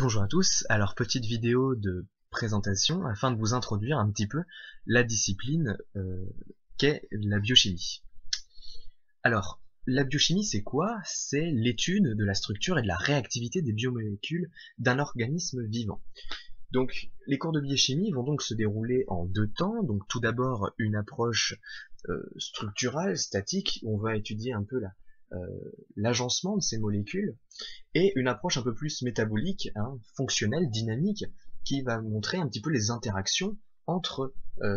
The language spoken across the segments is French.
Bonjour à tous, alors petite vidéo de présentation afin de vous introduire un petit peu la discipline qu'est la biochimie. Alors, la biochimie c'est quoi? C'est l'étude de la structure et de la réactivité des biomolécules d'un organisme vivant. Donc les cours de biochimie vont donc se dérouler en deux temps, donc tout d'abord une approche structurale, statique, où on va étudier un peu l'agencement de ces molécules, et une approche un peu plus métabolique, fonctionnelle, dynamique, qui va montrer un petit peu les interactions entre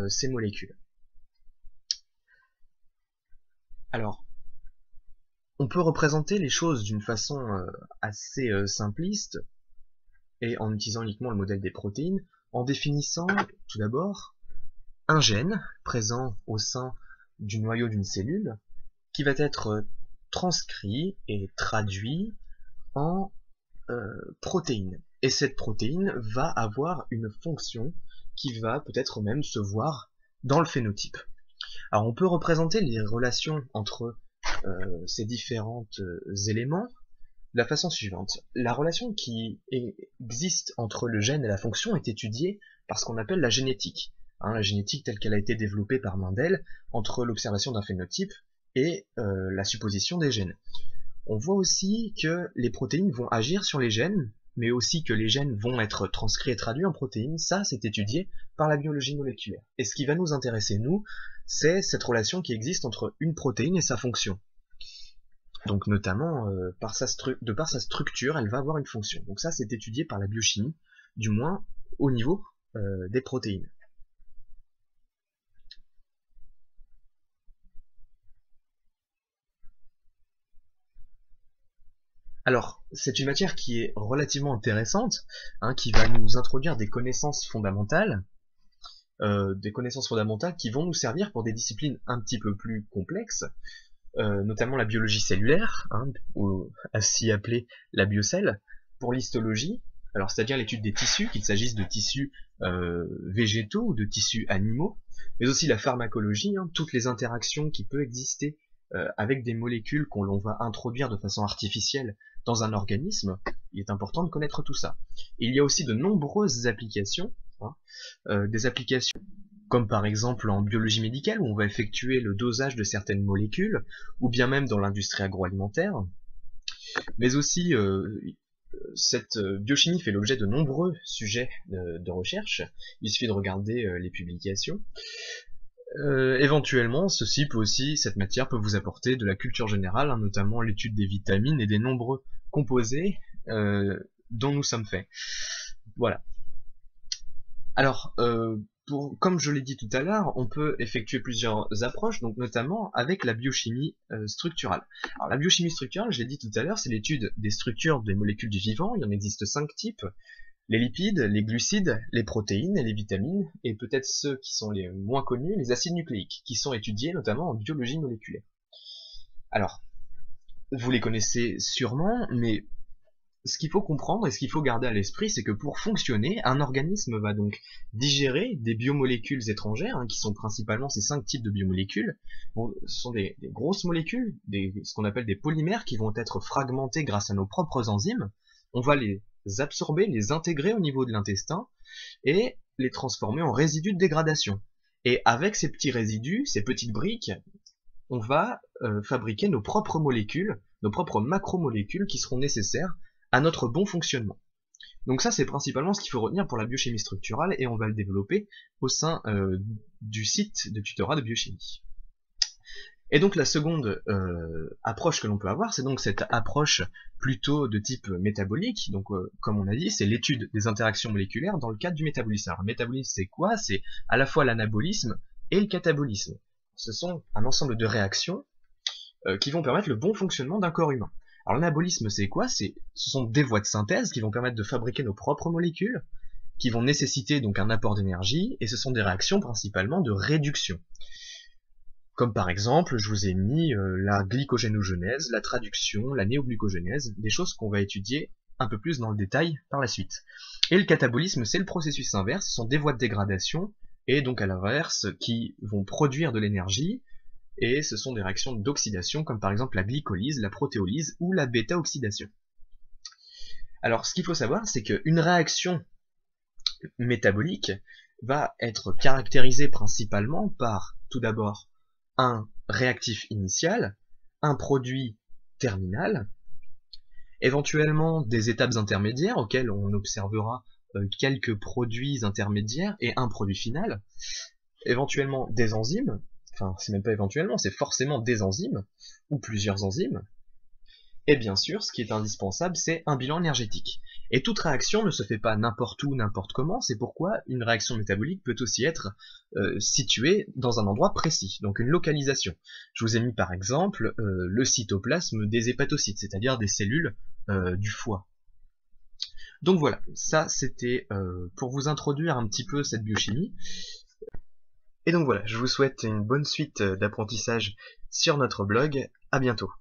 ces molécules. Alors, on peut représenter les choses d'une façon assez simpliste, et en utilisant uniquement le modèle des protéines, en définissant tout d'abord un gène présent au sein du noyau d'une cellule, qui va être transcrit et traduit en protéine. Et cette protéine va avoir une fonction qui va peut-être même se voir dans le phénotype. Alors on peut représenter les relations entre ces différents éléments de la façon suivante. La relation qui existe entre le gène et la fonction est étudiée par ce qu'on appelle la génétique. La génétique telle qu'elle a été développée par Mendel entre l'observation d'un phénotype et la supposition des gènes. On voit aussi que les protéines vont agir sur les gènes, mais aussi que les gènes vont être transcrits et traduits en protéines. Ça, c'est étudié par la biologie moléculaire. Et ce qui va nous intéresser, nous, c'est cette relation qui existe entre une protéine et sa fonction. Donc notamment, de par sa structure, elle va avoir une fonction. Donc ça, c'est étudié par la biochimie, du moins au niveau des protéines. Alors, c'est une matière qui est relativement intéressante, qui va nous introduire des connaissances fondamentales qui vont nous servir pour des disciplines un petit peu plus complexes, notamment la biologie cellulaire, ainsi appelée la biocelle, pour l'histologie, alors c'est-à-dire l'étude des tissus, qu'il s'agisse de tissus végétaux ou de tissus animaux, mais aussi la pharmacologie, toutes les interactions qui peuvent exister avec des molécules qu'on va introduire de façon artificielle dans un organisme. Il est important de connaître tout ça. Et il y a aussi de nombreuses applications, des applications comme par exemple en biologie médicale où on va effectuer le dosage de certaines molécules, ou bien même dans l'industrie agroalimentaire, mais aussi cette biochimie fait l'objet de nombreux sujets de recherche. Il suffit de regarder les publications. Éventuellement, cette matière peut vous apporter de la culture générale, notamment l'étude des vitamines et des nombreux composés dont nous sommes faits. Voilà. Alors, comme je l'ai dit tout à l'heure, on peut effectuer plusieurs approches, donc notamment avec la biochimie structurale. Alors la biochimie structurale, je l'ai dit tout à l'heure, c'est l'étude des structures des molécules du vivant. Il en existe 5 types: les lipides, les glucides, les protéines et les vitamines, et peut-être ceux qui sont les moins connus, les acides nucléiques, qui sont étudiés notamment en biologie moléculaire. Alors, vous les connaissez sûrement, mais ce qu'il faut comprendre et ce qu'il faut garder à l'esprit, c'est que pour fonctionner, un organisme va donc digérer des biomolécules étrangères, qui sont principalement ces 5 types de biomolécules. Bon, ce sont des grosses molécules, ce qu'on appelle des polymères, qui vont être fragmentés grâce à nos propres enzymes. On va les absorber, les intégrer au niveau de l'intestin et les transformer en résidus de dégradation. Et avec ces petits résidus, ces petites briques, on va fabriquer nos propres molécules, nos propres macromolécules qui seront nécessaires à notre bon fonctionnement. Donc ça, c'est principalement ce qu'il faut retenir pour la biochimie structurale, et on va le développer au sein du site de tutorat de biochimie. Et donc la seconde approche que l'on peut avoir, c'est donc cette approche plutôt de type métabolique. Donc comme on a dit, c'est l'étude des interactions moléculaires dans le cadre du métabolisme. Alors le métabolisme, c'est quoi? C'est à la fois l'anabolisme et le catabolisme. Ce sont un ensemble de réactions qui vont permettre le bon fonctionnement d'un corps humain. Alors l'anabolisme, c'est quoi? Ce sont des voies de synthèse qui vont permettre de fabriquer nos propres molécules, qui vont nécessiter donc un apport d'énergie, et ce sont des réactions principalement de réduction. Comme par exemple, je vous ai mis la glycogénogenèse, la traduction, la néoglucogénèse, des choses qu'on va étudier un peu plus dans le détail par la suite. Et le catabolisme, c'est le processus inverse, ce sont des voies de dégradation, et donc à l'inverse, qui vont produire de l'énergie, et ce sont des réactions d'oxydation, comme par exemple la glycolyse, la protéolyse ou la bêta-oxydation. Alors ce qu'il faut savoir, c'est qu'une réaction métabolique va être caractérisée principalement par, tout d'abord, un réactif initial, un produit terminal, éventuellement des étapes intermédiaires auxquelles on observera quelques produits intermédiaires et un produit final, éventuellement des enzymes, enfin c'est même pas éventuellement, c'est forcément des enzymes, ou plusieurs enzymes, et bien sûr, ce qui est indispensable, c'est un bilan énergétique. Et toute réaction ne se fait pas n'importe où, n'importe comment, c'est pourquoi une réaction métabolique peut aussi être située dans un endroit précis, donc une localisation. Je vous ai mis par exemple le cytoplasme des hépatocytes, c'est-à-dire des cellules du foie. Donc voilà, ça c'était pour vous introduire un petit peu cette biochimie. Et donc voilà, je vous souhaite une bonne suite d'apprentissage sur notre blog, à bientôt.